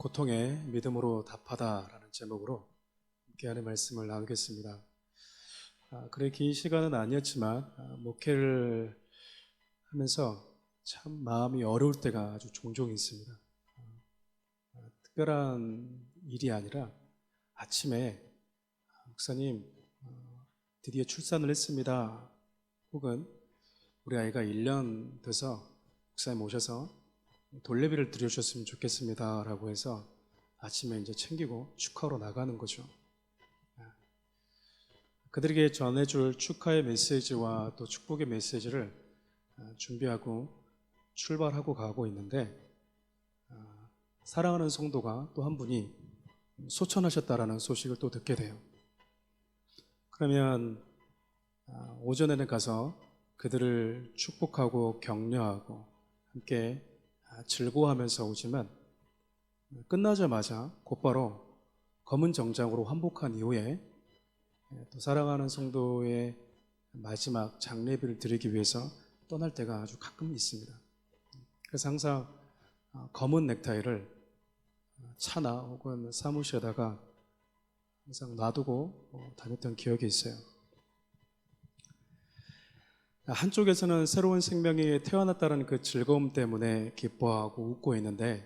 고통에 믿음으로 답하다라는 제목으로 함께하는 말씀을 나누겠습니다. 그래 긴 시간은 아니었지만 목회를 하면서 참 마음이 어려울 때가 아주 종종 있습니다. 특별한 일이 아니라 아침에 목사님 드디어 출산을 했습니다. 혹은 우리 아이가 1년 돼서 목사님 오셔서 돌례비를 드려주셨으면 좋겠습니다 라고 해서 아침에 이제 챙기고 축하하러 나가는 거죠. 그들에게 전해줄 축하의 메시지와 또 축복의 메시지를 준비하고 출발하고 가고 있는데 사랑하는 성도가 또 한 분이 소천하셨다라는 소식을 또 듣게 돼요. 그러면 오전에는 가서 그들을 축복하고 격려하고 함께 즐거워하면서 오지만 끝나자마자 곧바로 검은 정장으로 환복한 이후에 또 사랑하는 성도의 마지막 장례비를 드리기 위해서 떠날 때가 아주 가끔 있습니다. 그래서 항상 검은 넥타이를 차나 혹은 사무실에다가 항상 놔두고 다녔던 기억이 있어요. 한쪽에서는 새로운 생명이 태어났다는 그 즐거움 때문에 기뻐하고 웃고 있는데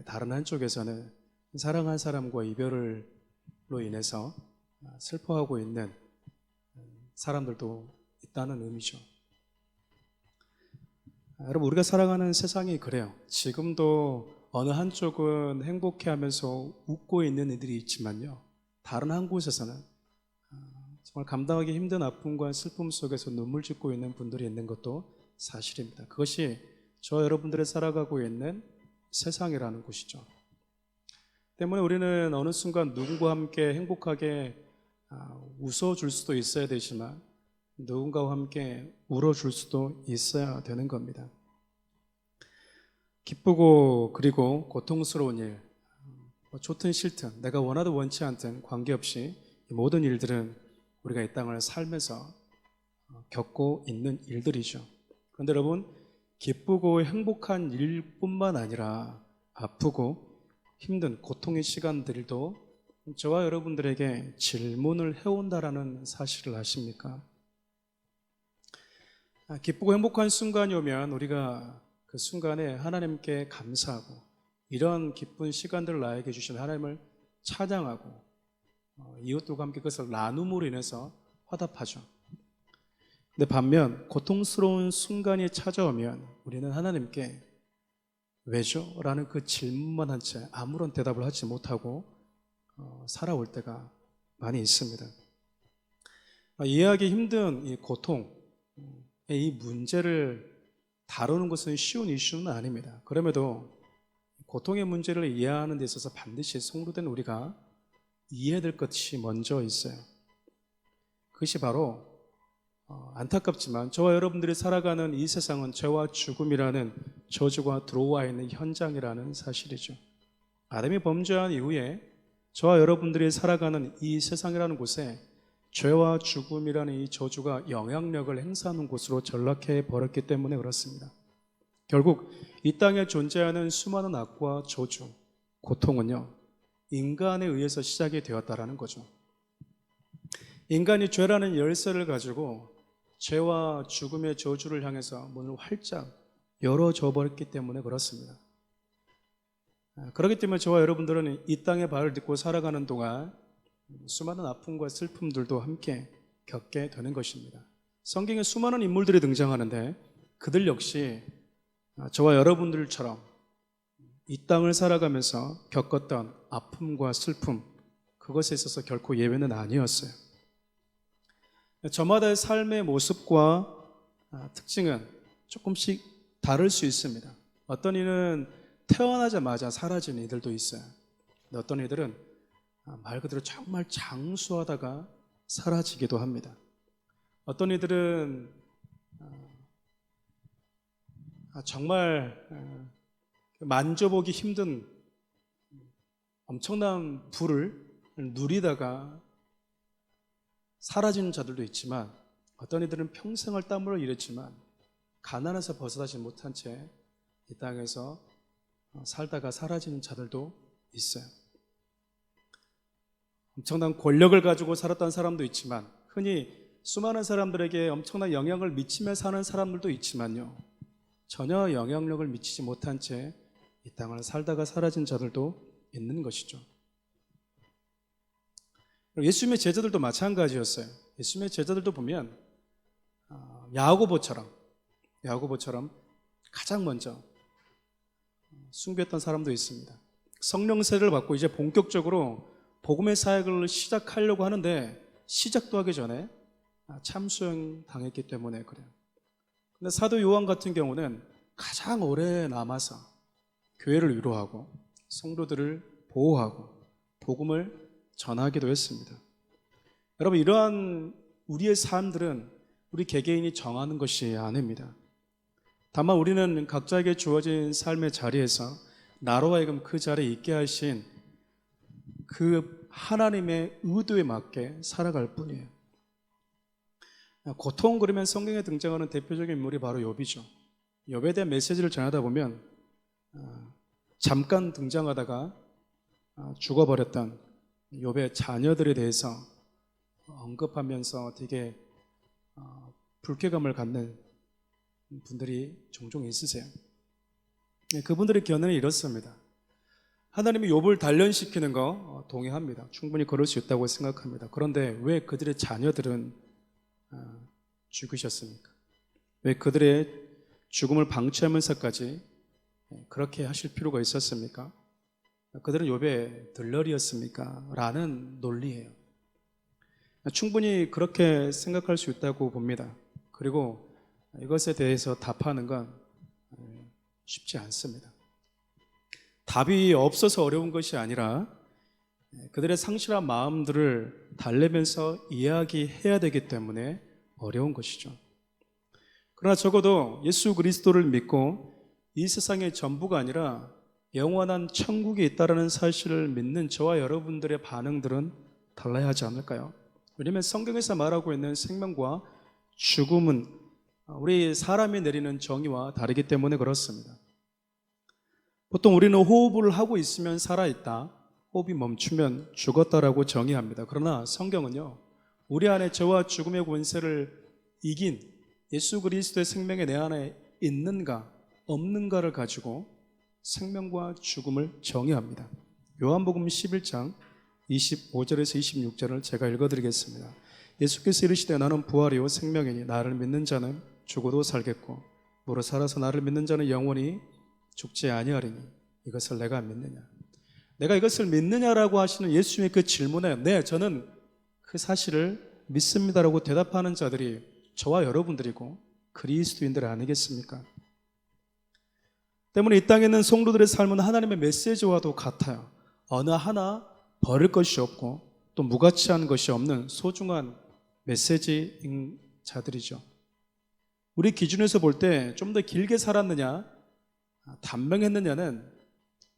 다른 한쪽에서는 사랑한 사람과 이별로 인해서 슬퍼하고 있는 사람들도 있다는 의미죠. 여러분, 우리가 살아가는 세상이 그래요. 지금도 어느 한쪽은 행복해하면서 웃고 있는 이들이 있지만요, 다른 한 곳에서는 정말 감당하기 힘든 아픔과 슬픔 속에서 눈물 짓고 있는 분들이 있는 것도 사실입니다. 그것이 저 여러분들이 살아가고 있는 세상이라는 곳이죠. 때문에 우리는 어느 순간 누군가와 함께 행복하게 웃어줄 수도 있어야 되지만 누군가와 함께 울어줄 수도 있어야 되는 겁니다. 기쁘고 그리고 고통스러운 일, 좋든 싫든 내가 원하든 원치 않든 관계없이 이 모든 일들은 우리가 이 땅을 살면서 겪고 있는 일들이죠. 그런데 여러분, 기쁘고 행복한 일뿐만 아니라 아프고 힘든 고통의 시간들도 저와 여러분들에게 질문을 해온다라는 사실을 아십니까? 기쁘고 행복한 순간이 오면 우리가 그 순간에 하나님께 감사하고 이런 기쁜 시간들을 나에게 주신 하나님을 찬양하고 이웃들과 함께 그것을 나눔으로 인해서 화답하죠. 근데 반면 고통스러운 순간이 찾아오면 우리는 하나님께 왜죠? 라는 그 질문만 한 채 아무런 대답을 하지 못하고 살아올 때가 많이 있습니다. 이해하기 힘든 이 고통의 이 문제를 다루는 것은 쉬운 이슈는 아닙니다. 그럼에도 고통의 문제를 이해하는 데 있어서 반드시 성도된 우리가 이해될 것이 먼저 있어요. 그것이 바로 안타깝지만 저와 여러분들이 살아가는 이 세상은 죄와 죽음이라는 저주가 들어와 있는 현장이라는 사실이죠. 아담이 범죄한 이후에 저와 여러분들이 살아가는 이 세상이라는 곳에 죄와 죽음이라는 이 저주가 영향력을 행사하는 곳으로 전락해 버렸기 때문에 그렇습니다. 결국 이 땅에 존재하는 수많은 악과 저주, 고통은요, 인간에 의해서 시작이 되었다라는 거죠. 인간이 죄라는 열쇠를 가지고 죄와 죽음의 저주를 향해서 문을 활짝 열어줘 버렸기 때문에 그렇습니다. 그렇기 때문에 저와 여러분들은 이 땅에 발을 딛고 살아가는 동안 수많은 아픔과 슬픔들도 함께 겪게 되는 것입니다. 성경에 수많은 인물들이 등장하는데 그들 역시 저와 여러분들처럼 이 땅을 살아가면서 겪었던 아픔과 슬픔, 그것에 있어서 결코 예외는 아니었어요. 저마다의 삶의 모습과 특징은 조금씩 다를 수 있습니다. 어떤 이는 태어나자마자 사라진 이들도 있어요. 어떤 이들은 말 그대로 정말 장수하다가 사라지기도 합니다. 어떤 이들은 정말 만져보기 힘든 엄청난 부를 누리다가 사라지는 자들도 있지만 어떤 이들은 평생을 땀으로 일했지만 가난에서 벗어나지 못한 채 이 땅에서 살다가 사라지는 자들도 있어요. 엄청난 권력을 가지고 살았던 사람도 있지만, 흔히 수많은 사람들에게 엄청난 영향을 미치며 사는 사람들도 있지만요, 전혀 영향력을 미치지 못한 채 이 땅을 살다가 사라진 자들도 있는 것이죠. 예수님의 제자들도 마찬가지였어요. 예수님의 제자들도 보면 야고보처럼 가장 먼저 숭배했던 사람도 있습니다. 성령 세례를 받고 이제 본격적으로 복음의 사역을 시작하려고 하는데, 시작도 하기 전에 참수형 당했기 때문에 그래요. 근데 사도 요한 같은 경우는 가장 오래 남아서 교회를 위로하고 성도들을 보호하고 복음을 전하기도 했습니다. 여러분, 이러한 우리의 삶들은 우리 개개인이 정하는 것이 아닙니다. 다만 우리는 각자에게 주어진 삶의 자리에서 나로 하여금 그 자리에 있게 하신 그 하나님의 의도에 맞게 살아갈 뿐이에요. 고통, 그러면 성경에 등장하는 대표적인 인물이 바로 욥이죠. 욥에 대한 메시지를 전하다 보면 잠깐 등장하다가 죽어버렸던 욥의 자녀들에 대해서 언급하면서 되게 불쾌감을 갖는 분들이 종종 있으세요. 그분들의 견해는 이렇습니다. 하나님이 욥을 단련시키는 거 동의합니다. 충분히 그럴 수 있다고 생각합니다. 그런데 왜 그들의 자녀들은 죽으셨습니까? 왜 그들의 죽음을 방치하면서까지 그렇게 하실 필요가 있었습니까? 그들은 욥의 들러리였습니까? 라는 논리예요. 충분히 그렇게 생각할 수 있다고 봅니다. 그리고 이것에 대해서 답하는 건 쉽지 않습니다. 답이 없어서 어려운 것이 아니라 그들의 상실한 마음들을 달래면서 이야기해야 되기 때문에 어려운 것이죠. 그러나 적어도 예수 그리스도를 믿고 이 세상의 전부가 아니라 영원한 천국이 있다는 사실을 믿는 저와 여러분들의 반응들은 달라야 하지 않을까요? 왜냐하면 성경에서 말하고 있는 생명과 죽음은 우리 사람이 내리는 정의와 다르기 때문에 그렇습니다. 보통 우리는 호흡을 하고 있으면 살아있다, 호흡이 멈추면 죽었다라고 정의합니다. 그러나 성경은요, 우리 안에 저와 죽음의 권세를 이긴 예수 그리스도의 생명이 내 안에 있는가 없는가를 가지고 생명과 죽음을 정의합니다. 요한복음 11장 25절에서 26절을 제가 읽어드리겠습니다. 예수께서 이르시되 나는 부활이요 생명이니 나를 믿는 자는 죽어도 살겠고 무릇 살아서 나를 믿는 자는 영원히 죽지 아니하리니 이것을 내가 믿느냐. 내가 이것을 믿느냐라고 하시는 예수님의 그 질문에 네, 저는 그 사실을 믿습니다라고 대답하는 자들이 저와 여러분들이고 그리스도인들 아니겠습니까? 때문에 이 땅에 있는 성도들의 삶은 하나님의 메시지와도 같아요. 어느 하나 버릴 것이 없고 또 무가치한 것이 없는 소중한 메시지인 자들이죠. 우리 기준에서 볼 때 좀 더 길게 살았느냐, 단명했느냐는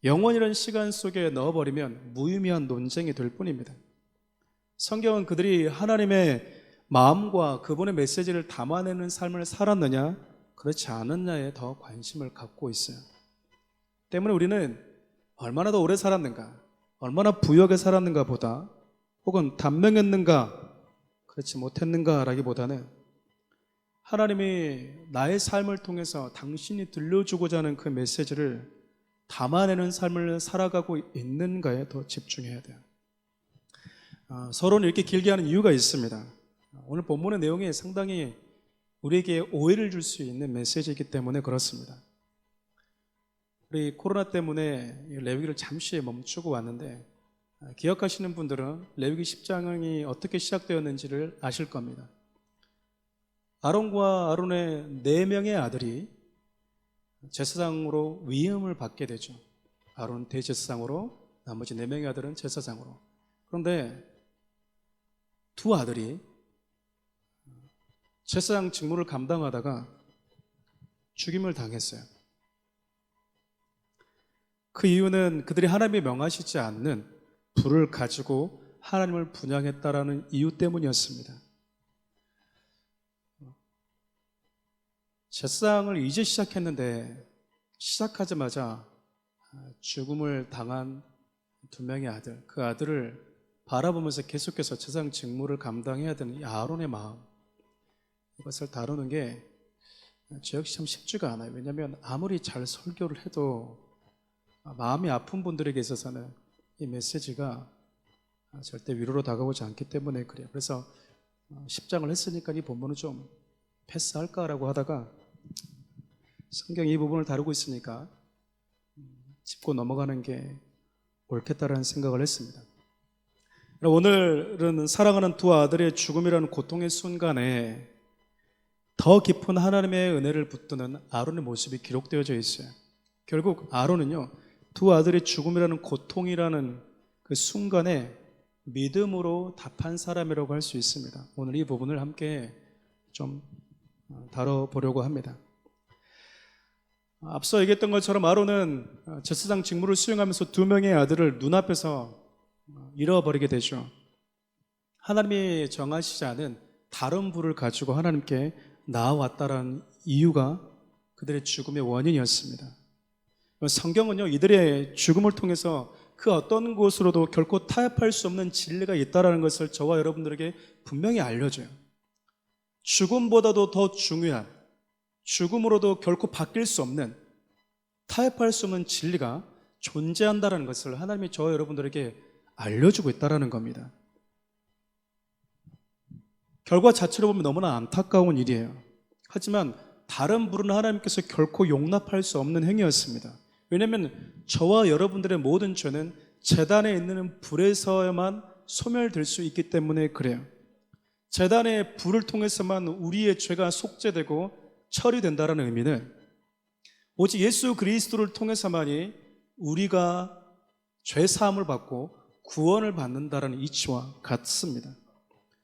영원이라는 시간 속에 넣어버리면 무의미한 논쟁이 될 뿐입니다. 성경은 그들이 하나님의 마음과 그분의 메시지를 담아내는 삶을 살았느냐, 그렇지 않았냐에 더 관심을 갖고 있어요. 때문에 우리는 얼마나 더 오래 살았는가, 얼마나 부유하게 살았는가 보다, 혹은 단명했는가, 그렇지 못했는가라기보다는 하나님이 나의 삶을 통해서 당신이 들려주고자 하는 그 메시지를 담아내는 삶을 살아가고 있는가에 더 집중해야 돼요. 서론을 이렇게 길게 하는 이유가 있습니다. 오늘 본문의 내용이 상당히 우리에게 오해를 줄 수 있는 메시지이기 때문에 그렇습니다. 우리 코로나 때문에 레위기를 잠시 멈추고 왔는데 기억하시는 분들은 레위기 10장이 어떻게 시작되었는지를 아실 겁니다. 아론과 아론의 4명의 아들이 제사장으로 위임을 받게 되죠. 아론 대제사장으로, 나머지 4명의 아들은 제사장으로. 그런데 2 아들이 제사장 직무를 감당하다가 죽임을 당했어요. 그 이유는 그들이 하나님이 명하시지 않는 불을 가지고 하나님을 분향했다라는 이유 때문이었습니다. 제사장을 이제 시작했는데 시작하자마자 죽음을 당한 두 명의 아들, 그 아들을 바라보면서 계속해서 제사장 직무를 감당해야 되는 이 아론의 마음, 이것을 다루는 게 저 역시 참 쉽지가 않아요. 왜냐하면 아무리 잘 설교를 해도 마음이 아픈 분들에게 있어서는 이 메시지가 절대 위로로 다가오지 않기 때문에 그래요. 그래서 10장을 했으니까 이 본문은 좀 패스할까라고 하다가 성경이 이 부분을 다루고 있으니까 짚고 넘어가는 게 옳겠다라는 생각을 했습니다. 오늘은 사랑하는 두 아들의 죽음이라는 고통의 순간에 더 깊은 하나님의 은혜를 붙드는 아론의 모습이 기록되어져 있어요. 결국 아론은요, 두 아들의 죽음이라는 고통이라는 그 순간에 믿음으로 답한 사람이라고 할 수 있습니다. 오늘 이 부분을 함께 좀 다뤄보려고 합니다. 앞서 얘기했던 것처럼 아론은 제사장 직무를 수행하면서 두 명의 아들을 눈앞에서 잃어버리게 되죠. 하나님이 정하시지 않은 다른 부를 가지고 하나님께 나아왔다라는 이유가 그들의 죽음의 원인이었습니다. 성경은요, 이들의 죽음을 통해서 그 어떤 곳으로도 결코 타협할 수 없는 진리가 있다는 것을 저와 여러분들에게 분명히 알려줘요. 죽음보다도 더 중요한, 죽음으로도 결코 바뀔 수 없는, 타협할 수 없는 진리가 존재한다는 것을 하나님이 저와 여러분들에게 알려주고 있다는 겁니다. 결과 자체로 보면 너무나 안타까운 일이에요. 하지만 다른 불은 하나님께서 결코 용납할 수 없는 행위였습니다. 왜냐하면 저와 여러분들의 모든 죄는 제단에 있는 불에서만 소멸될 수 있기 때문에 그래요. 제단의 불을 통해서만 우리의 죄가 속죄되고 처리된다는 의미는 오직 예수 그리스도를 통해서만이 우리가 죄 사함을 받고 구원을 받는다는 이치와 같습니다.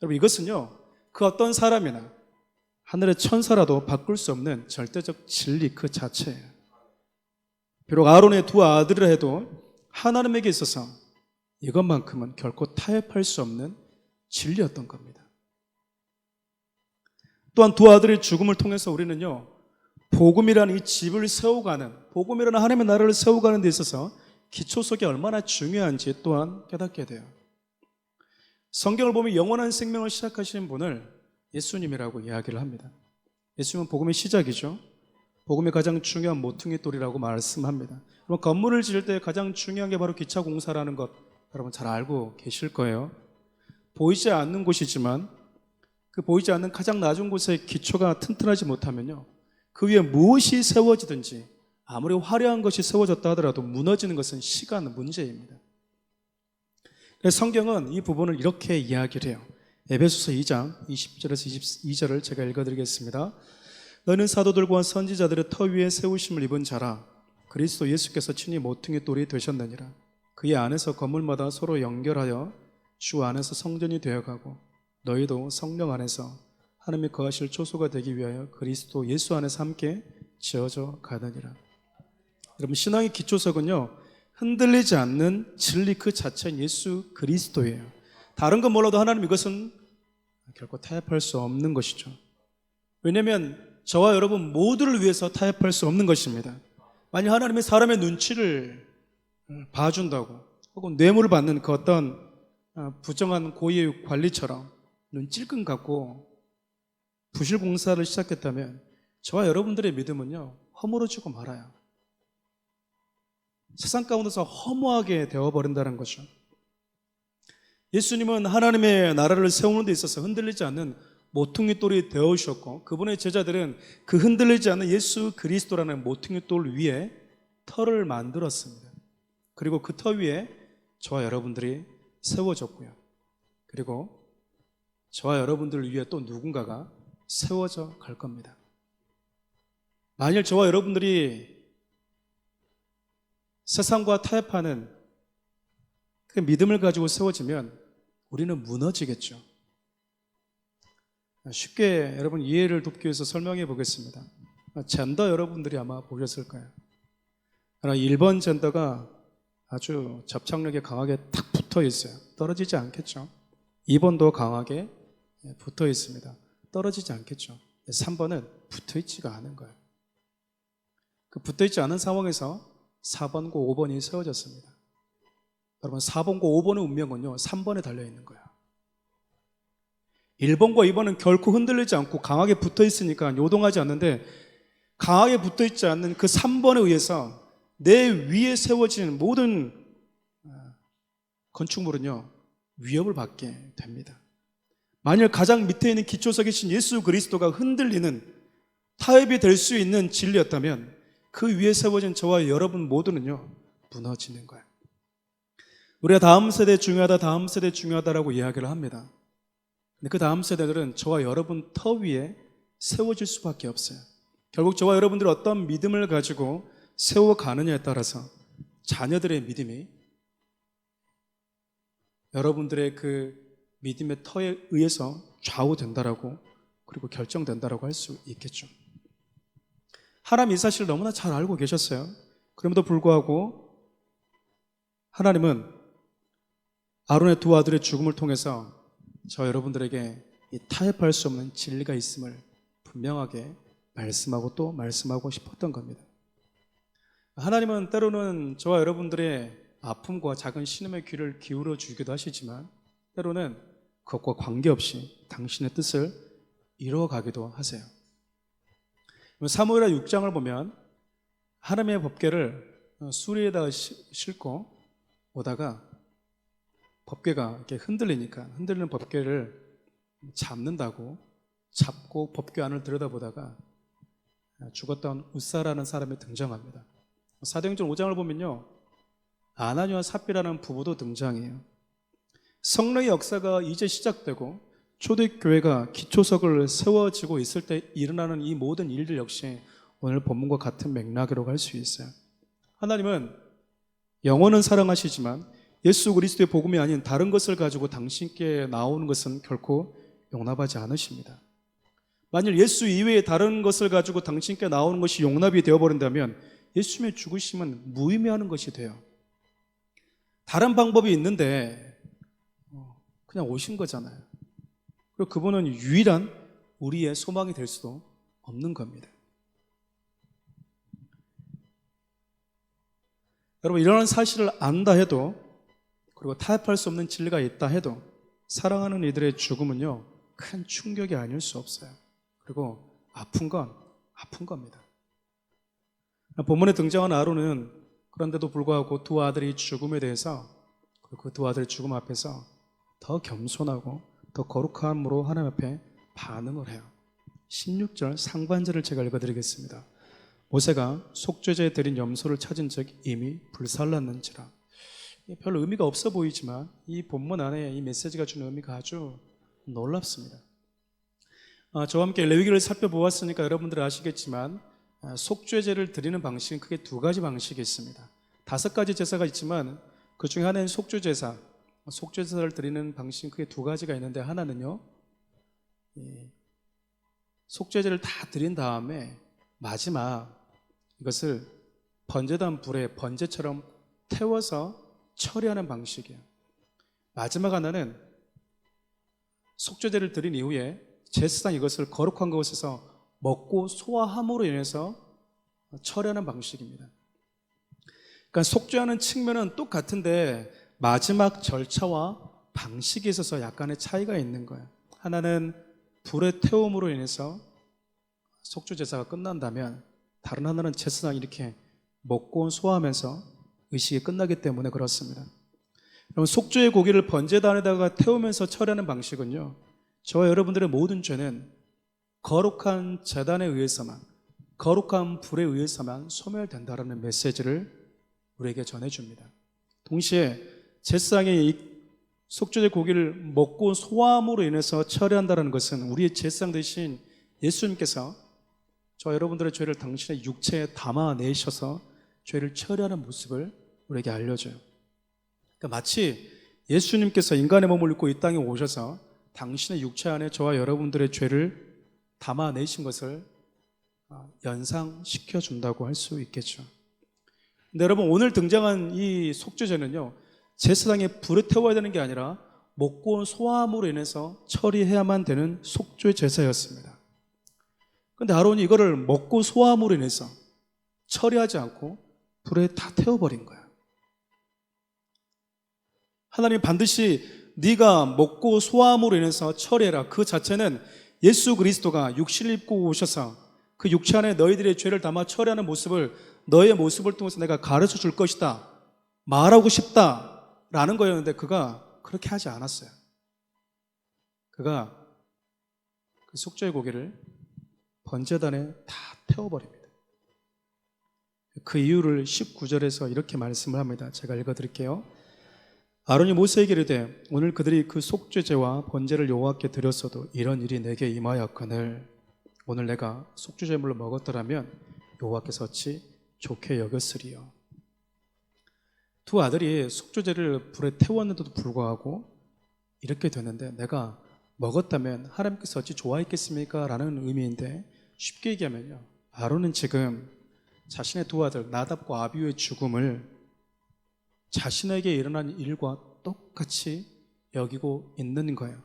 여러분, 이것은요, 그 어떤 사람이나 하늘의 천사라도 바꿀 수 없는 절대적 진리 그 자체예요. 비록 아론의 두 아들을 해도 하나님에게 있어서 이것만큼은 결코 타협할 수 없는 진리였던 겁니다. 또한 두 아들의 죽음을 통해서 우리는요, 복음이라는 이 집을 세워가는, 복음이라는 하나님의 나라를 세워가는 데 있어서 기초석이 얼마나 중요한지 또한 깨닫게 돼요. 성경을 보면 영원한 생명을 시작하시는 분을 예수님이라고 이야기를 합니다. 예수님은 복음의 시작이죠. 복음의 가장 중요한 모퉁이 돌이라고 말씀합니다. 그럼 건물을 지을 때 가장 중요한 게 바로 기차 공사라는 것 여러분 잘 알고 계실 거예요. 보이지 않는 곳이지만 그 보이지 않는 가장 낮은 곳에 기초가 튼튼하지 못하면요, 그 위에 무엇이 세워지든지 아무리 화려한 것이 세워졌다 하더라도 무너지는 것은 시간 문제입니다. 그래서 성경은 이 부분을 이렇게 이야기를 해요. 에베소서 2장 20절에서 22절을 제가 읽어드리겠습니다. 너는 사도들과 선지자들의 터 위에 세우심을 입은 자라. 그리스도 예수께서 친히 모퉁이 돌이 되셨느니라. 그의 안에서 건물마다 서로 연결하여 주 안에서 성전이 되어가고 너희도 성령 안에서 하나님이 거하실 초소가 되기 위하여 그리스도 예수 안에서 함께 지어져 가느니라. 여러분, 신앙의 기초석은요, 흔들리지 않는 진리 그 자체인 예수 그리스도예요. 다른 건 몰라도 하나님 이것은 결코 타협할 수 없는 것이죠. 왜냐하면 저와 여러분 모두를 위해서 타협할 수 없는 것입니다. 만약 하나님이 사람의 눈치를 봐준다고 혹은 뇌물을 받는 그 어떤 부정한 고위의 관리처럼 눈 찔끔 감고 부실 공사를 시작했다면 저와 여러분들의 믿음은요, 허물어지고 말아요. 세상 가운데서 허무하게 되어버린다는 거죠. 예수님은 하나님의 나라를 세우는 데 있어서 흔들리지 않는 모퉁이 돌이 되어주셨고, 그분의 제자들은 그 흔들리지 않는 예수 그리스도라는 모퉁이 돌 위에 터를 만들었습니다. 그리고 그 터 위에 저와 여러분들이 세워졌고요. 그리고 저와 여러분들을 위해 또 누군가가 세워져 갈 겁니다. 만일 저와 여러분들이 세상과 타협하는 그 믿음을 가지고 세워지면 우리는 무너지겠죠. 쉽게 여러분 이해를 돕기 위해서 설명해 보겠습니다. 젠더 여러분들이 아마 보셨을 거예요. 그러나 1번 젠더가 아주 접착력이 강하게 탁 붙어 있어요. 떨어지지 않겠죠. 2번도 강하게 붙어 있습니다. 떨어지지 않겠죠. 3번은 붙어 있지가 않은 거예요. 그 붙어 있지 않은 상황에서 4번과 5번이 세워졌습니다. 여러분 4번과 5번의 운명은요 3번에 달려있는 거예요. 1번과 2번은 결코 흔들리지 않고 강하게 붙어있으니까 요동하지 않는데, 강하게 붙어있지 않는 그 3번에 의해서 내 위에 세워지는 모든 건축물은요 위협을 받게 됩니다. 만일 가장 밑에 있는 기초석에 계신 예수 그리스도가 흔들리는 타협이 될 수 있는 진리였다면 그 위에 세워진 저와 여러분 모두는요 무너지는 거예요. 우리가 다음 세대 중요하다, 다음 세대 중요하다라고 이야기를 합니다. 근데 그 다음 세대들은 저와 여러분 터 위에 세워질 수밖에 없어요. 결국 저와 여러분들이 어떤 믿음을 가지고 세워가느냐에 따라서 자녀들의 믿음이 여러분들의 그 믿음의 터에 의해서 좌우된다라고, 그리고 결정된다라고 할 수 있겠죠. 하나님 이 사실을 너무나 잘 알고 계셨어요. 그럼에도 불구하고 하나님은 아론의 두 아들의 죽음을 통해서 저 여러분들에게 이 타협할 수 없는 진리가 있음을 분명하게 말씀하고 또 말씀하고 싶었던 겁니다. 하나님은 때로는 저와 여러분들의 아픔과 작은 신음의 귀를 기울여 주기도 하시지만, 때로는 그것과 관계없이 당신의 뜻을 이루어가기도 하세요. 사무엘하 6장을 보면 하나님의 법궤를 수리에다가 싣고 오다가 법궤가 이렇게 흔들리니까 흔들리는 법궤를 잡는다고 잡고 법궤 안을 들여다보다가 죽었던 웃사라는 사람이 등장합니다. 사도행전 5장을 보면요 아나니와 삽비라는 부부도 등장해요. 성령의 역사가 이제 시작되고 초대교회가 기초석을 세워지고 있을 때 일어나는 이 모든 일들 역시 오늘 본문과 같은 맥락이라고 할 수 있어요. 하나님은 영혼은 사랑하시지만 예수 그리스도의 복음이 아닌 다른 것을 가지고 당신께 나오는 것은 결코 용납하지 않으십니다. 만일 예수 이외에 다른 것을 가지고 당신께 나오는 것이 용납이 되어버린다면 예수님의 죽으심은 무의미하는 것이 돼요. 다른 방법이 있는데 그냥 오신 거잖아요. 그리고 그분은 유일한 우리의 소망이 될 수도 없는 겁니다. 여러분, 이런 사실을 안다 해도, 그리고 타협할 수 없는 진리가 있다 해도 사랑하는 이들의 죽음은요 큰 충격이 아닐 수 없어요. 그리고 아픈 건 아픈 겁니다. 본문에 등장한 아론은 그런데도 불구하고 두 아들의 죽음에 대해서, 그 두 아들의 죽음 앞에서 더 겸손하고 더 거룩함으로 하나님 앞에 반응을 해요. 16절 상반절을 제가 읽어드리겠습니다. 모세가 속죄제에 드린 염소를 찾은 적 이미 불살랐는지라. 별 의미가 없어 보이지만 이 본문 안에 이 메시지가 주는 의미가 아주 놀랍습니다. 저와 함께 레위기를 살펴보았으니까 여러분들 아시겠지만 속죄제를 드리는 방식은 크게 두 가지 방식이 있습니다. 5가지 제사가 있지만 그 중에 하나는 속죄제사. 속죄제사를 드리는 방식은 크게 두 가지가 있는데, 하나는요 속죄제를 다 드린 다음에 마지막 이것을 번제단 불에 번제처럼 태워서 처리하는 방식이에요. 마지막 하나는 속죄제를 드린 이후에 제사장 이것을 거룩한 것에서 먹고 소화함으로 인해서 처리하는 방식입니다. 그러니까 속죄하는 측면은 똑같은데 마지막 절차와 방식에 있어서 약간의 차이가 있는 거예요. 하나는 불에 태움으로 인해서 속죄제사가 끝난다면, 다른 하나는 제사장이 이렇게 먹고 소화하면서 의식이 끝나기 때문에 그렇습니다. 그럼 속죄의 고기를 번제단에다가 태우면서 처리하는 방식은요, 저와 여러분들의 모든 죄는 거룩한 제단에 의해서만, 거룩한 불에 의해서만 소멸된다라는 메시지를 우리에게 전해줍니다. 동시에 제사장이 이 속죄제 고기를 먹고 소화함으로 인해서 처리한다는 것은 우리의 제사장 되신 예수님께서 저 여러분들의 죄를 당신의 육체에 담아내셔서 죄를 처리하는 모습을 우리에게 알려줘요. 그러니까 마치 예수님께서 인간의 몸을 입고 이 땅에 오셔서 당신의 육체 안에 저와 여러분들의 죄를 담아내신 것을 연상시켜 준다고 할 수 있겠죠. 근데 여러분, 오늘 등장한 이 속죄제는요, 제사장에 불에 태워야 되는 게 아니라 먹고 온 소화함으로 인해서 처리해야만 되는 속죄 제사였습니다. 그런데 아론이 이거를 먹고 소화함으로 인해서 처리하지 않고 불에 다 태워버린 거예요. 하나님 반드시 네가 먹고 소함으로 인해서 처리해라. 그 자체는 예수 그리스도가 육신을 입고 오셔서 그 육체 안에 너희들의 죄를 담아 처리하는 모습을 너의 모습을 통해서 내가 가르쳐 줄 것이다 말하고 싶다라는 거였는데 그가 그렇게 하지 않았어요. 그가 그 속죄의 고기를 번제단에 다 태워버립니다. 그 이유를 19절에서 이렇게 말씀을 합니다. 제가 읽어드릴게요. 아론이 모세에게 이르되 오늘 그들이 그 속죄제와 번제를 여호와께 드렸어도 이런 일이 내게 임하였거늘 오늘 내가 속죄제물로 먹었더라면 여호와께서 어찌 좋게 여겼으리요. 두 아들이 속죄제를 불에 태웠는데도 불구하고 이렇게 되는데 내가 먹었다면 하나님께서 어찌 좋아했겠습니까? 라는 의미인데 쉽게 얘기하면요, 아론은 지금 자신의 두 아들 나답과 아비후의 죽음을 자신에게 일어난 일과 똑같이 여기고 있는 거예요.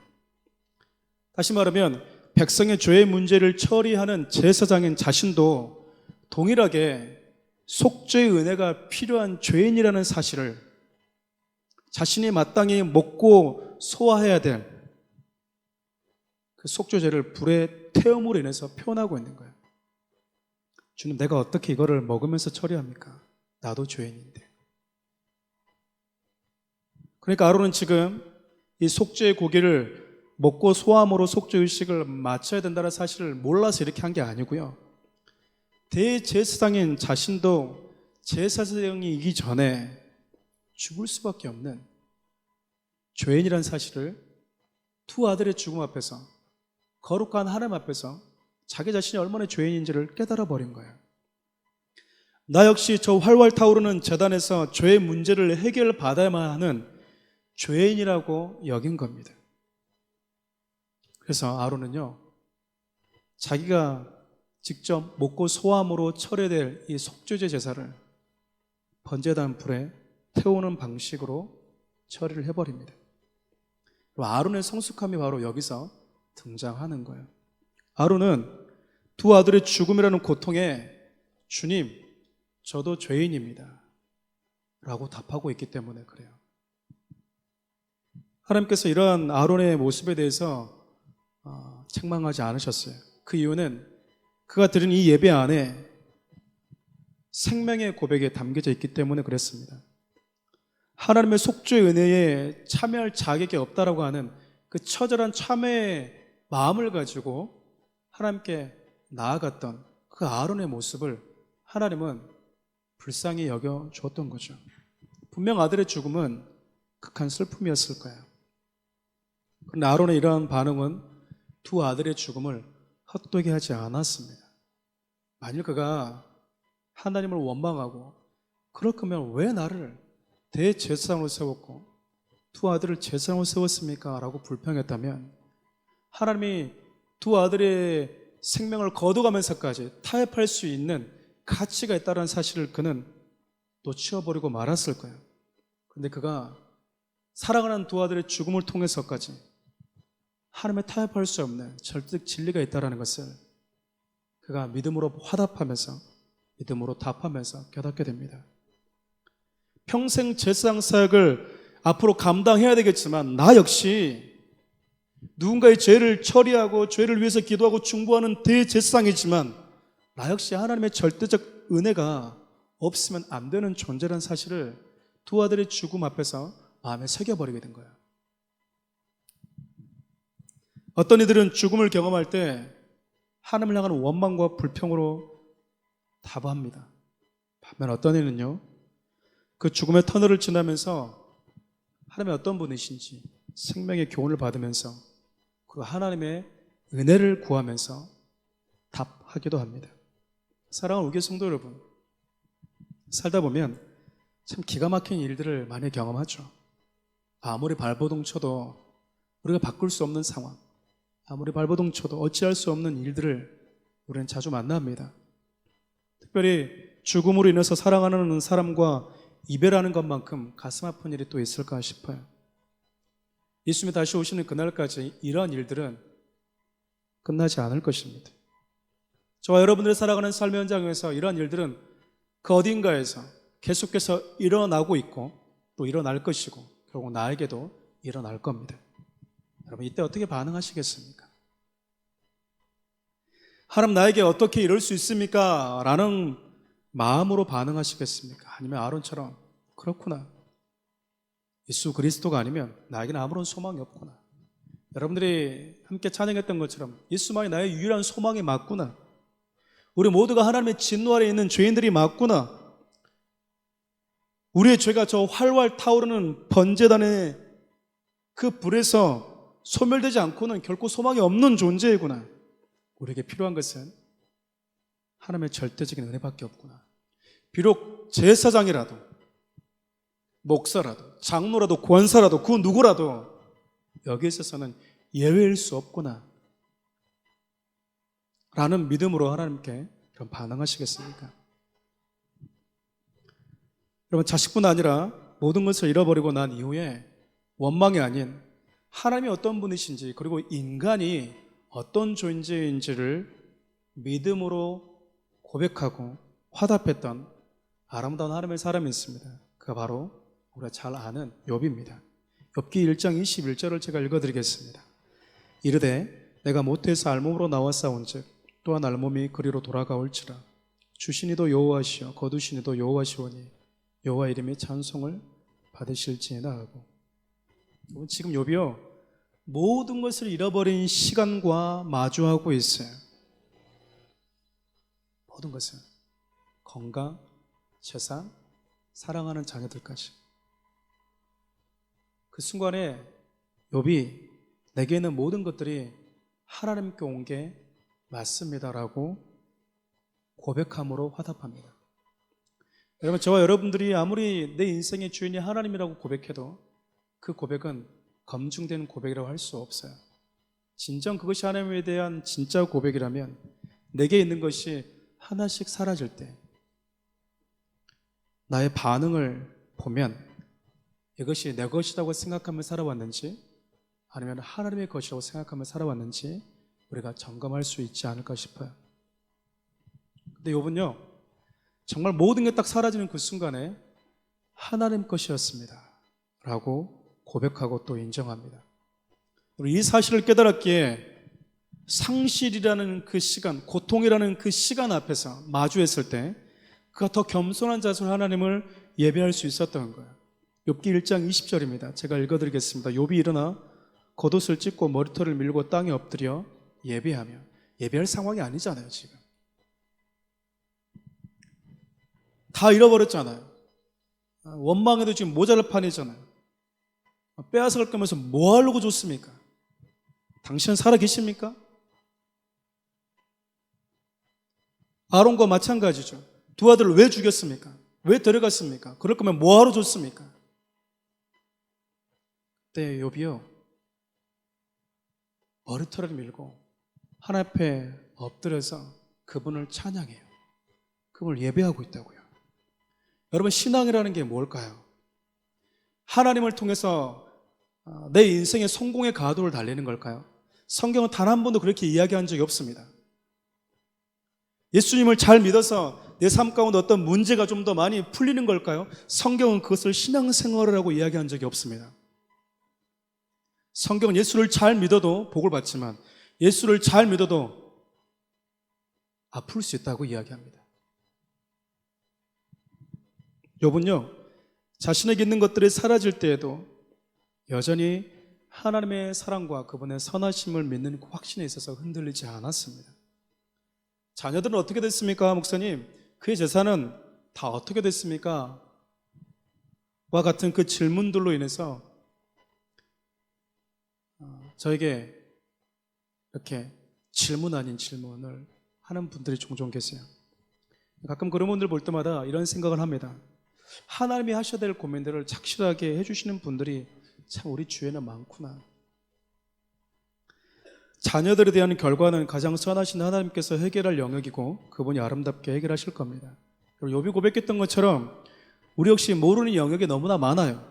다시 말하면 백성의 죄의 문제를 처리하는 제사장인 자신도 동일하게 속죄의 은혜가 필요한 죄인이라는 사실을 자신이 마땅히 먹고 소화해야 될 그 속죄제를 불에 태움으로 인해서 표현하고 있는 거예요. 주님, 내가 어떻게 이거를 먹으면서 처리합니까? 나도 죄인인데. 그러니까 아론은 지금 이 속죄의 고기를 먹고 소함으로 속죄의식을 마쳐야 된다는 사실을 몰라서 이렇게 한 게 아니고요. 대제사장인 자신도 제사장이기 전에 죽을 수밖에 없는 죄인이라는 사실을 두 아들의 죽음 앞에서, 거룩한 하나님 앞에서 자기 자신이 얼마나 죄인인지를 깨달아 버린 거예요. 나 역시 저 활활 타오르는 제단에서 죄의 문제를 해결받아야만 하는 죄인이라고 여긴 겁니다. 그래서 아론은요, 자기가 직접 먹고 소함으로 처리될 이 속죄제 제사를 번제단 불에 태우는 방식으로 처리를 해버립니다. 아론의 성숙함이 바로 여기서 등장하는 거예요. 아론은 두 아들의 죽음이라는 고통에 주님, 저도 죄인입니다 라고 답하고 있기 때문에 그래요. 하나님께서 이러한 아론의 모습에 대해서 책망하지 않으셨어요. 그 이유는 그가 드린 이 예배 안에 생명의 고백에 담겨져 있기 때문에 그랬습니다. 하나님의 속죄의 은혜에 참여할 자격이 없다라고 하는 그 처절한 참회의 마음을 가지고 하나님께 나아갔던 그 아론의 모습을 하나님은 불쌍히 여겨주었던 거죠. 분명 아들의 죽음은 극한 슬픔이었을 거예요. 그런데 아론의 이러한 반응은 두 아들의 죽음을 헛되게 하지 않았습니다. 만일 그가 하나님을 원망하고 그럴 거면 왜 나를 대제사장으로 세웠고 두 아들을 제사장으로 세웠습니까? 라고 불평했다면 하나님이 두 아들의 생명을 거둬가면서까지 타협할 수 있는 가치가 있다는 사실을 그는 놓치어버리고 말았을 거예요. 그런데 그가 사랑하는 두 아들의 죽음을 통해서까지 하나님의 타협할 수 없는 절대적 진리가 있다는 것을 그가 믿음으로 화답하면서 믿음으로 답하면서 깨닫게 됩니다. 평생 제사장 사역을 앞으로 감당해야 되겠지만 나 역시 누군가의 죄를 처리하고 죄를 위해서 기도하고 중보하는 대제사장이지만 나 역시 하나님의 절대적 은혜가 없으면 안 되는 존재라는 사실을 두 아들의 죽음 앞에서 마음에 새겨버리게 된 거예요. 어떤 이들은 죽음을 경험할 때 하나님을 향한 원망과 불평으로 답합니다. 반면 어떤 이는요, 그 죽음의 터널을 지나면서 하나님이 어떤 분이신지 생명의 교훈을 받으면서 그 하나님의 은혜를 구하면서 답하기도 합니다. 사랑하는 우리 성도 여러분, 살다 보면 참 기가 막힌 일들을 많이 경험하죠. 아무리 발버둥 쳐도 우리가 바꿀 수 없는 상황, 아무리 발버둥 쳐도 어찌할 수 없는 일들을 우리는 자주 만납니다. 특별히 죽음으로 인해서 사랑하는 사람과 이별하는 것만큼 가슴 아픈 일이 또 있을까 싶어요. 예수님이 다시 오시는 그날까지 이러한 일들은 끝나지 않을 것입니다. 저와 여러분들이 살아가는 삶의 현장에서 이러한 일들은 그 어딘가에서 계속해서 일어나고 있고 또 일어날 것이고 결국 나에게도 일어날 겁니다. 여러분, 이때 어떻게 반응하시겠습니까? 하나님 나에게 어떻게 이럴 수 있습니까? 라는 마음으로 반응하시겠습니까? 아니면 아론처럼 그렇구나, 예수 그리스도가 아니면 나에게는 아무런 소망이 없구나. 여러분들이 함께 찬양했던 것처럼 예수만이 나의 유일한 소망이 맞구나. 우리 모두가 하나님의 진노 아래 있는 죄인들이 맞구나. 우리의 죄가 저 활활 타오르는 번제단의 그 불에서 소멸되지 않고는 결코 소망이 없는 존재이구나. 우리에게 필요한 것은 하나님의 절대적인 은혜밖에 없구나. 비록 제사장이라도 목사라도 장로라도 권사라도 그 누구라도 여기에 있어서는 예외일 수 없구나 라는 믿음으로 하나님께 그런 반응하시겠습니까? 여러분, 자식뿐 아니라 모든 것을 잃어버리고 난 이후에 원망이 아닌 하나님이 어떤 분이신지, 그리고 인간이 어떤 존재인지를 믿음으로 고백하고 화답했던 아름다운 하나님의 사람이 있습니다. 그가 바로 우리가 잘 아는 욥입니다. 욥기 1장 21절을 제가 읽어드리겠습니다. 이르되 내가 모태에서 알몸으로 나왔사온즉 또한 알몸이 그리로 돌아가올지라. 주시니도 여호와시여 거두시니도 여호와시오니 여호와 이름의 찬송을 받으실지어다 하고. 지금 욥이요, 모든 것을 잃어버린 시간과 마주하고 있어요. 모든 것을, 건강, 재산, 사랑하는 자녀들까지. 그 순간에 욥이 내게 있는 모든 것들이 하나님께 온 게 맞습니다라고 고백함으로 화답합니다. 여러분, 저와 여러분들이 아무리 내 인생의 주인이 하나님이라고 고백해도 그 고백은 검증된 고백이라고 할 수 없어요. 진정 그것이 하나님에 대한 진짜 고백이라면 내게 있는 것이 하나씩 사라질 때 나의 반응을 보면 이것이 내 것이라고 생각하며 살아왔는지 아니면 하나님의 것이라고 생각하며 살아왔는지 우리가 점검할 수 있지 않을까 싶어요. 근데 욥은요, 정말 모든 게 딱 사라지는 그 순간에 하나님 것이었습니다 라고 고백하고 또 인정합니다. 이 사실을 깨달았기에 상실이라는 그 시간, 고통이라는 그 시간 앞에서 마주했을 때 그가 더 겸손한 자세로 하나님을 예배할 수 있었던 거예요. 욥기 1장 20절입니다. 제가 읽어드리겠습니다. 욥이 일어나 겉옷을 찢고 머리털을 밀고 땅에 엎드려 예배하며. 예배할 상황이 아니잖아요. 지금 다 잃어버렸잖아요. 원망해도 지금 모자랄 판이잖아요. 빼앗아갈 거면서 뭐 하려고 줬습니까? 당신은 살아계십니까? 아론과 마찬가지죠. 두 아들을 왜 죽였습니까? 왜 데려갔습니까? 그럴 거면 뭐하러 줬습니까? 그때 욥이요, 머리털을 밀고 하나님 앞에 엎드려서 그분을 찬양해요. 그분을 예배하고 있다고요. 여러분, 신앙이라는 게 뭘까요? 하나님을 통해서 내 인생의 성공의 가도를 달리는 걸까요? 성경은 단 한 번도 그렇게 이야기한 적이 없습니다. 예수님을 잘 믿어서 내 삶 가운데 어떤 문제가 좀 더 많이 풀리는 걸까요? 성경은 그것을 신앙생활이라고 이야기한 적이 없습니다. 성경은 예수를 잘 믿어도 복을 받지만 예수를 잘 믿어도 아플 수 있다고 이야기합니다. 욥은요, 자신에게 있는 것들이 사라질 때에도 여전히 하나님의 사랑과 그분의 선하심을 믿는 그 확신에 있어서 흔들리지 않았습니다. 자녀들은 어떻게 됐습니까, 목사님? 그의 재산은 다 어떻게 됐습니까? 와 같은 그 질문들로 인해서 저에게 이렇게 질문 아닌 질문을 하는 분들이 종종 계세요. 가끔 그런 분들 볼 때마다 이런 생각을 합니다. 하나님이 하셔야 될 고민들을 착실하게 해주시는 분들이 참 우리 주위에는 많구나. 자녀들에 대한 결과는 가장 선하신 하나님께서 해결할 영역이고 그분이 아름답게 해결하실 겁니다. 그리고 욥이 고백했던 것처럼 우리 역시 모르는 영역이 너무나 많아요.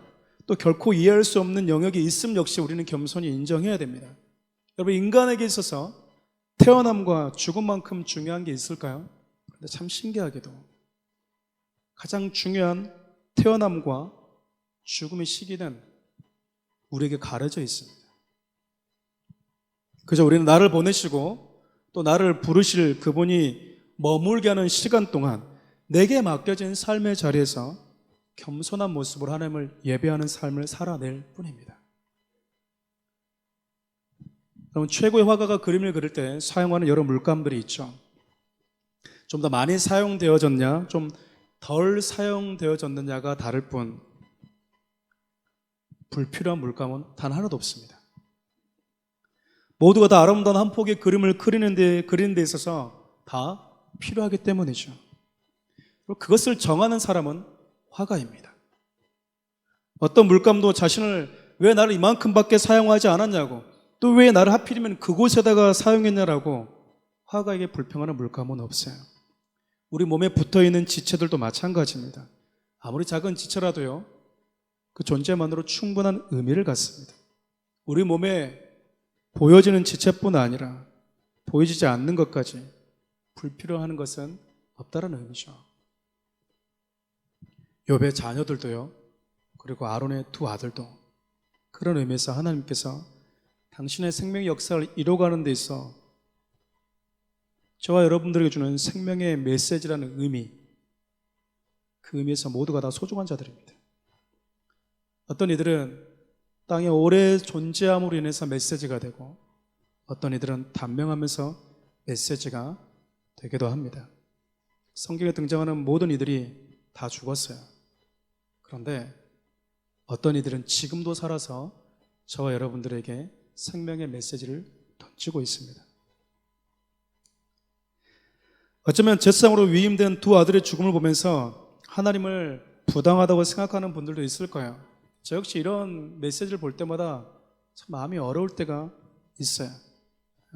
또 결코 이해할 수 없는 영역이 있음 역시 우리는 겸손히 인정해야 됩니다. 여러분, 인간에게 있어서 태어남과 죽음만큼 중요한 게 있을까요? 그런데 참 신기하게도 가장 중요한 태어남과 죽음의 시기는 우리에게 가려져 있습니다. 그저 우리는 나를 보내시고 또 나를 부르실 그분이 머물게 하는 시간 동안 내게 맡겨진 삶의 자리에서 겸손한 모습으로 하나님을 예배하는 삶을 살아낼 뿐입니다. 여러분, 최고의 화가가 그림을 그릴 때 사용하는 여러 물감들이 있죠. 좀 더 많이 사용되어졌냐, 좀 덜 사용되어졌느냐가 다를 뿐 불필요한 물감은 단 하나도 없습니다. 모두가 다 아름다운 한 폭의 그림을 그리는 데 있어서 다 필요하기 때문이죠. 그리고 그것을 정하는 사람은 화가입니다. 어떤 물감도 자신을 왜 나를 이만큼밖에 사용하지 않았냐고, 또 왜 나를 하필이면 그곳에다가 사용했냐라고 화가에게 불평하는 물감은 없어요. 우리 몸에 붙어있는 지체들도 마찬가지입니다. 아무리 작은 지체라도요, 그 존재만으로 충분한 의미를 갖습니다. 우리 몸에 보여지는 지체뿐 아니라 보여지지 않는 것까지 불필요한 것은 없다는 의미죠. 욥의 자녀들도요, 그리고 아론의 두 아들도 그런 의미에서 하나님께서 당신의 생명의 역사를 이뤄가는 데 있어 저와 여러분들에게 주는 생명의 메시지라는 의미, 그 의미에서 모두가 다 소중한 자들입니다. 어떤 이들은 땅에 오래 존재함으로 인해서 메시지가 되고, 어떤 이들은 단명하면서 메시지가 되기도 합니다. 성경에 등장하는 모든 이들이 다 죽었어요. 그런데 어떤 이들은 지금도 살아서 저와 여러분들에게 생명의 메시지를 던지고 있습니다. 어쩌면 제사장으로 위임된 두 아들의 죽음을 보면서 하나님을 부당하다고 생각하는 분들도 있을 거예요. 저 역시 이런 메시지를 볼 때마다 참 마음이 어려울 때가 있어요.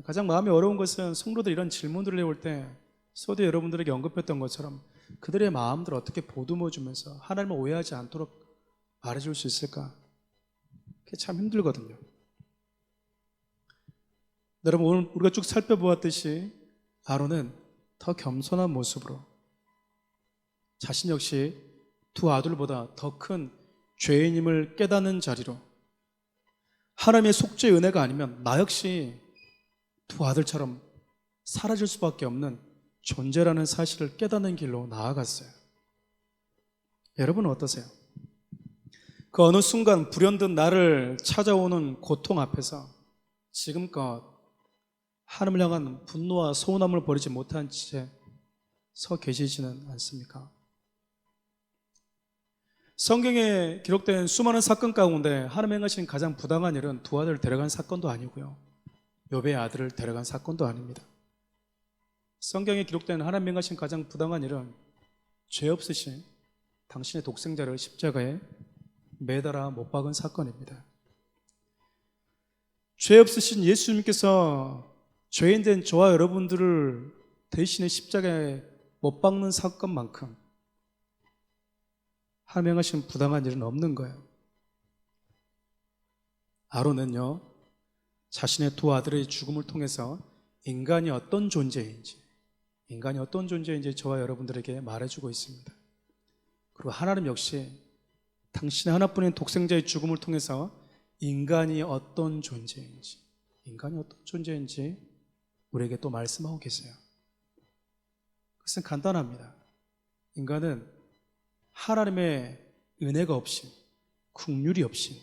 가장 마음이 어려운 것은 성도들 이런 질문들을 해올 때 서두에 여러분들에게 언급했던 것처럼 그들의 마음들을 어떻게 보듬어주면서 하나님을 오해하지 않도록 말해줄 수 있을까? 그게 참 힘들거든요. 여러분, 오늘 우리가 쭉 살펴보았듯이 아론은 더 겸손한 모습으로 자신 역시 두 아들보다 더 큰 죄인임을 깨닫는 자리로, 하나님의 속죄의 은혜가 아니면 나 역시 두 아들처럼 사라질 수밖에 없는 존재라는 사실을 깨닫는 길로 나아갔어요. 여러분은 어떠세요? 그 어느 순간 불현듯 나를 찾아오는 고통 앞에서 지금껏 하나님을 향한 분노와 서운함을 버리지 못한 채 서 계시지는 않습니까? 성경에 기록된 수많은 사건 가운데 하나님 행하신 가장 부당한 일은 두 아들을 데려간 사건도 아니고요, 욥의 아들을 데려간 사건도 아닙니다. 성경에 기록된 하나님 행하신 가장 부당한 일은 죄 없으신 당신의 독생자를 십자가에 매달아 못 박은 사건입니다. 죄 없으신 예수님께서 죄인된 저와 여러분들을 대신에 십자가에 못 박는 사건만큼 하나님 행하신 부당한 일은 없는 거예요. 아론은요, 자신의 두 아들의 죽음을 통해서 인간이 어떤 존재인지 저와 여러분들에게 말해주고 있습니다. 그리고 하나님 역시 당신의 하나뿐인 독생자의 죽음을 통해서 인간이 어떤 존재인지 우리에게 또 말씀하고 계세요. 그것은 간단합니다. 인간은 하나님의 은혜가 없인, 긍휼이 없인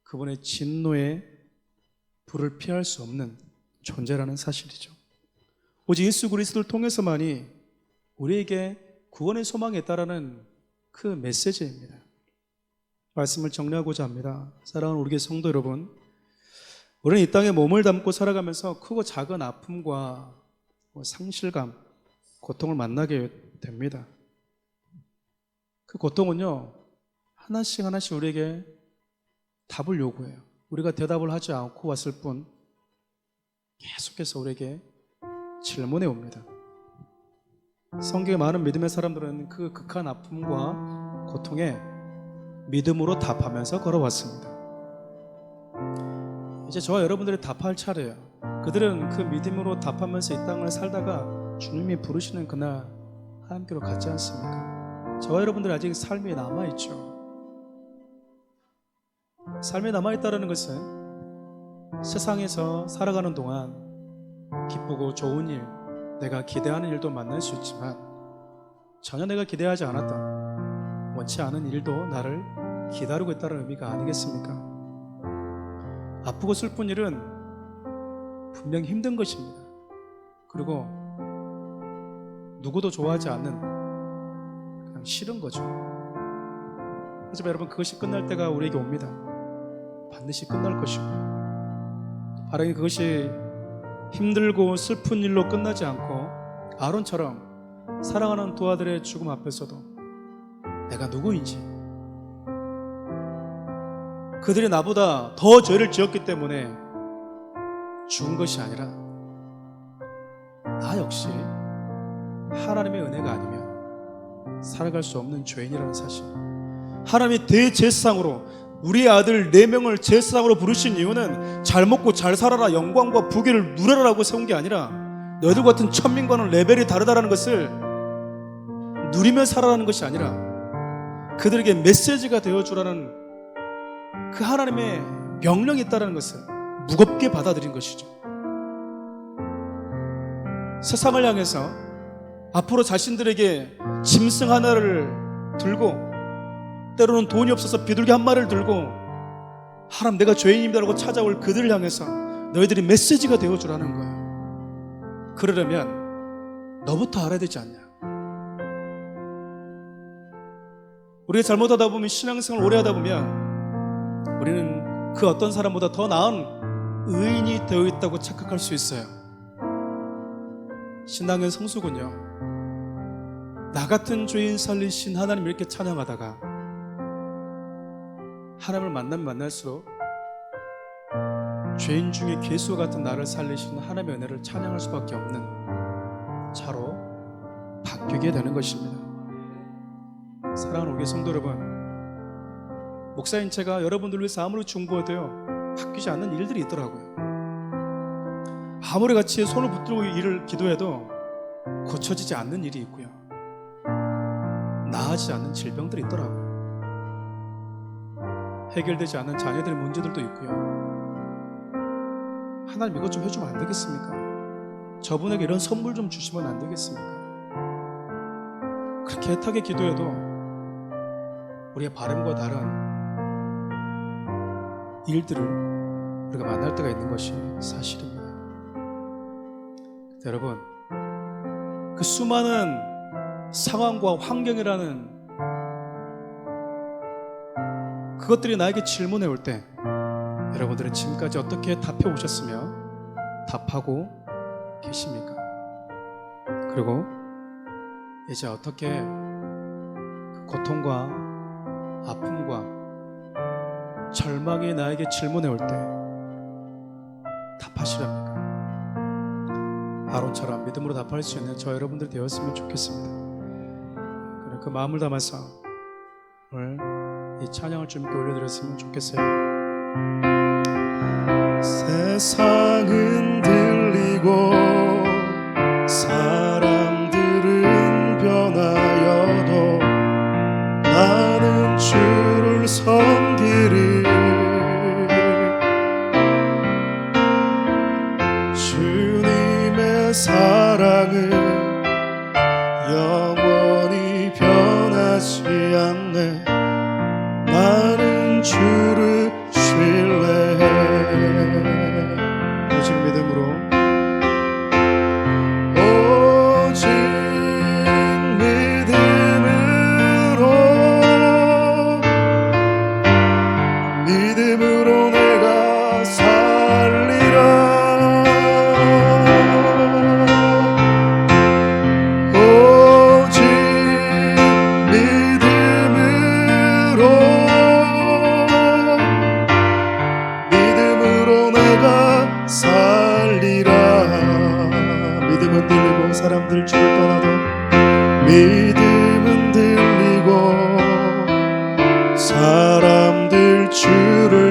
그분의 진노의 불을 피할 수 없는 존재라는 사실이죠. 오직 예수 그리스도를 통해서만이 우리에게 구원의 소망이 있다라는 그 메시지입니다. 말씀을 정리하고자 합니다. 사랑하는 우리 교회 성도 여러분, 우리는 이 땅에 몸을 담고 살아가면서 크고 작은 아픔과 상실감, 고통을 만나게 됩니다. 그 고통은요, 하나씩 우리에게 답을 요구해요. 우리가 대답을 하지 않고 왔을 뿐 계속해서 우리에게 질문해 옵니다. 성경에 많은 믿음의 사람들은 그 극한 아픔과 고통에 믿음으로 답하면서 걸어왔습니다. 이제 저와 여러분들이 답할 차례예요. 그들은 그 믿음으로 답하면서 이 땅을 살다가 주님이 부르시는 그날 하나님께로 갔지 않습니까? 저와 여러분들 아직 삶이 남아있죠. 삶에 남아있다는 것은 세상에서 살아가는 동안 기쁘고 좋은 일, 내가 기대하는 일도 만날 수 있지만 전혀 내가 기대하지 않았던, 원치 않은 일도 나를 기다리고 있다는 의미가 아니겠습니까? 아프고 슬픈 일은 분명히 힘든 것입니다. 그리고 누구도 좋아하지 않는, 그냥 싫은 거죠. 하지만 여러분, 그것이 끝날 때가 우리에게 옵니다. 반드시 끝날 것이고요. 바로 그것이 힘들고 슬픈 일로 끝나지 않고 아론처럼 사랑하는 두 아들의 죽음 앞에서도 내가 누구인지, 그들이 나보다 더 죄를 지었기 때문에 죽은 것이 아니라 나 역시 하나님의 은혜가 아니면 살아갈 수 없는 죄인이라는 사실, 하나님이 대제사장으로 우리 아들 4명을 제사장으로 부르신 이유는 잘 먹고 잘 살아라, 영광과 부귀를 누려라라고 세운 게 아니라 너희들 같은 천민과는 레벨이 다르다라는 것을 누리며 살아라는 것이 아니라 그들에게 메시지가 되어주라는 그 하나님의 명령이 있다는 것을 무겁게 받아들인 것이죠. 세상을 향해서 앞으로 자신들에게 짐승 하나를 들고, 때로는 돈이 없어서 비둘기 한 마리를 들고 하나님 내가 죄인입니다라고 찾아올 그들을 향해서 너희들이 메시지가 되어주라는 거예요. 그러려면 너부터 알아야 되지 않냐. 우리가 잘못하다 보면, 신앙생활을 오래 하다 보면 우리는 그 어떤 사람보다 더 나은 의인이 되어 있다고 착각할 수 있어요. 신앙의 성수군요, 나 같은 죄인 살리신 하나님 이렇게 찬양하다가 하나님을 만나면 만날수록 죄인 중에 괴수와 같은 나를 살리신 하나님의 은혜를 찬양할 수밖에 없는 자로 바뀌게 되는 것입니다. 사랑하는 우리 성도 여러분, 목사인 제가 여러분들을 위해서 아무리 중보해도요 바뀌지 않는 일들이 있더라고요. 아무리 같이 손을 붙들고 일을 기도해도 고쳐지지 않는 일이 있고요, 나아지지 않는 질병들이 있더라고요. 해결되지 않는 자녀들의 문제들도 있고요. 하나님 이것 좀 해주면 안 되겠습니까? 저분에게 이런 선물 좀 주시면 안 되겠습니까? 그렇게 애타게 기도해도 우리의 바람과 다른 일들을 우리가 만날 때가 있는 것이 사실입니다. 여러분, 그 수많은 상황과 환경이라는 그것들이 나에게 질문해 올 때 여러분들은 지금까지 어떻게 답해 오셨으며 답하고 계십니까? 그리고 이제 어떻게 그 고통과 아픔과 절망이 나에게 질문해 올 때 답하시렵니까? 아론처럼 믿음으로 답할 수 있는 저 여러분들 되었으면 좋겠습니다. 그래, 그 마음을 담아서 오늘 이 찬양을 주님께 올려드렸으면 좋겠어요. 세상은 들리고 사람들은 변하여도 나는 주를 섬기리. 주님의 사랑은 영원히 변하지 않네. 나는 주를 신뢰해. 오직 믿음으로, 오직 믿음으로 내가 살리라. 오직 믿음으로 내가 살리라. 믿음은 들리고 사람들 주를 떠나도, 믿음은 들리고 사람들 주를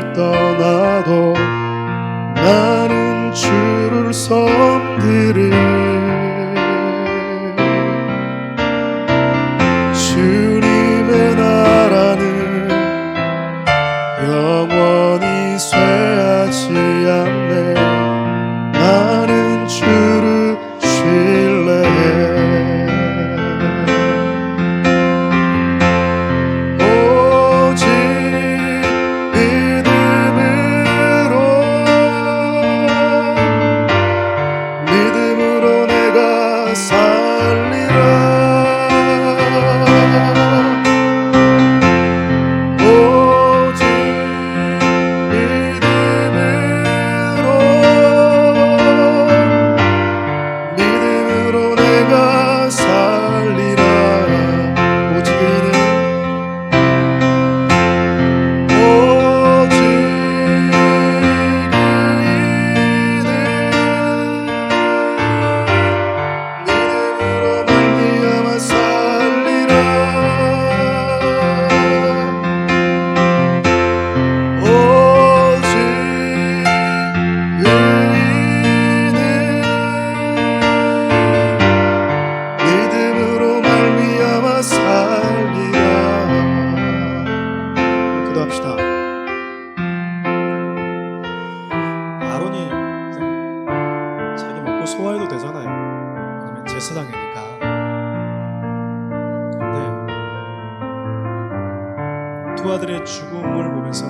자들의 죽음을 보면서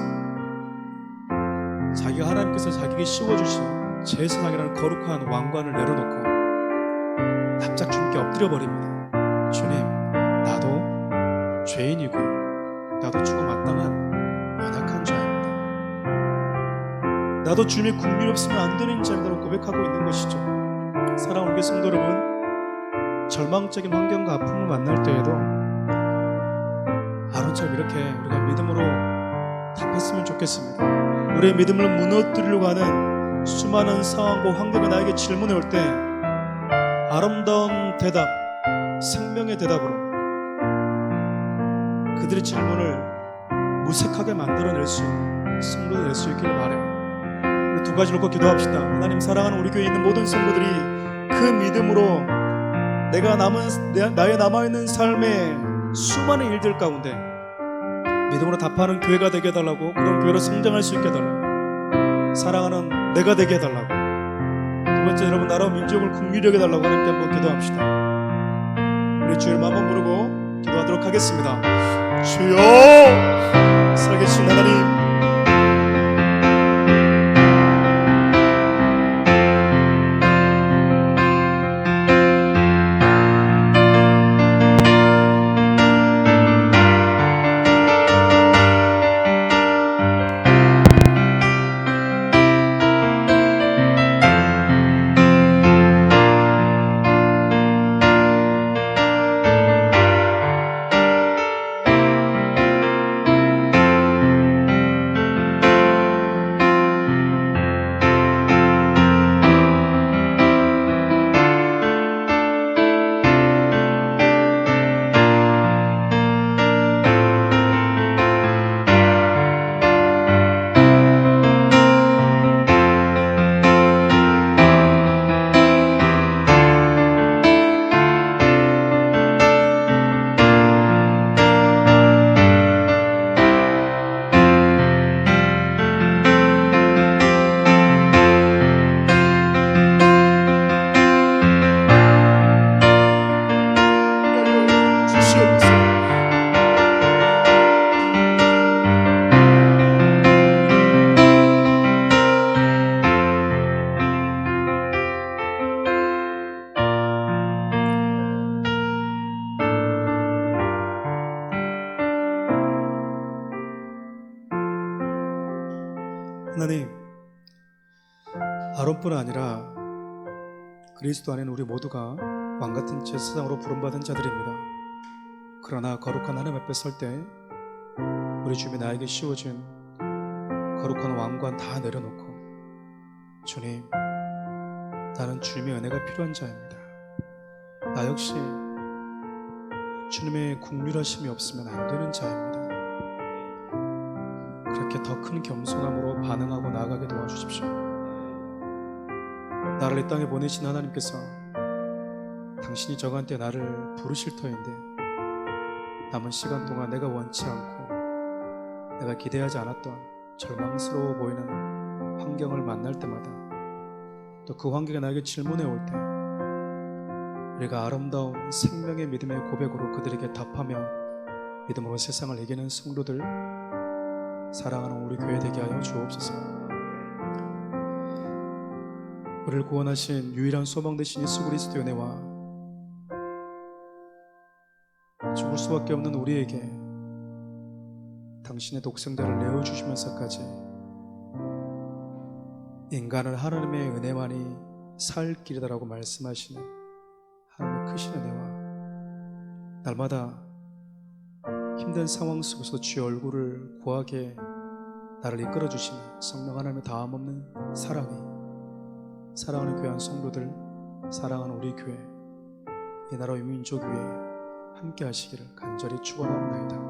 자기가 하나님께서 자기에게 씌워주신 제사장이라는 거룩한 왕관을 내려놓고 납작 주님께 엎드려 버립니다. 주님, 나도 죄인이고 나도 죽어 마땅한 연약한 자입니다. 나도 주님의 국률이 없으면 안 되는 자입니다라고 고백하고 있는 것이죠. 사랑하는 우리 성도 여러분, 절망적인 환경과 아픔을 만날 때에도 아론처럼 이렇게 우리가 믿음으로 답했으면 좋겠습니다. 우리의 믿음을 무너뜨리려고 하는 수많은 상황과 환경이 나에게 질문해 올 때 아름다운 대답, 생명의 대답으로 그들의 질문을 무색하게 만들어낼 수 있는 성도들이 될 수 있기를 바라요. 우리 두 가지 놓고 기도합시다. 하나님, 사랑하는 우리 교회에 있는 모든 성도들이 그 믿음으로 나의 남아있는 삶의 수많은 일들 가운데 믿음으로 답하는 교회가 되게 해달라고, 그런 교회로 성장할 수 있게 해달라고, 사랑하는 내가 되게 해달라고, 두 번째 여러분 나라와 민족을 국리하게 해달라고 하나님께 한번 기도합시다. 우리 주의 이름 한번 부르고 기도하도록 하겠습니다. 주여, 살아계신 하나님, 하나님, 아론뿐 아니라 그리스도 안에는 우리 모두가 왕같은 제사장으로 부름받은 자들입니다. 그러나 거룩한 하나님 앞에 설 때 우리 주님이 나에게 씌워진 거룩한 왕관 다 내려놓고, 주님, 나는 주님의 은혜가 필요한 자입니다. 나 역시 주님의 긍휼하심이 없으면 안 되는 자입니다. 그렇게 더 큰 겸손함으로 반응하고 나아가게 도와주십시오. 나를 이 땅에 보내신 하나님께서 당신이 정한때 나를 부르실 터인데 남은 시간 동안 내가 원치 않고 내가 기대하지 않았던 절망스러워 보이는 환경을 만날 때마다, 또 그 환경이 나에게 질문해 올 때 우리가 아름다운 생명의 믿음의 고백으로 그들에게 답하며 믿음으로 세상을 이기는 성도들, 사랑하는 우리 교회 되게 하여 주옵소서. 우리를 구원하신 유일한 소망 되신 예수 그리스도의 은혜와 죽을 수밖에 없는 우리에게 당신의 독생자를 내어주시면서까지 인간을 하나님의 은혜만이 살 길이다라고 말씀하시는 하나님의 크신 은혜와 날마다 힘든 상황 속에서 주의 얼굴을 구하게 나를 이끌어주시는 성령 하나님의 다함없는 사랑이, 사랑하는 귀한 성도들, 사랑하는 우리 교회, 이 나라의 민족 위에 함께 하시기를 간절히 축원하옵나이다.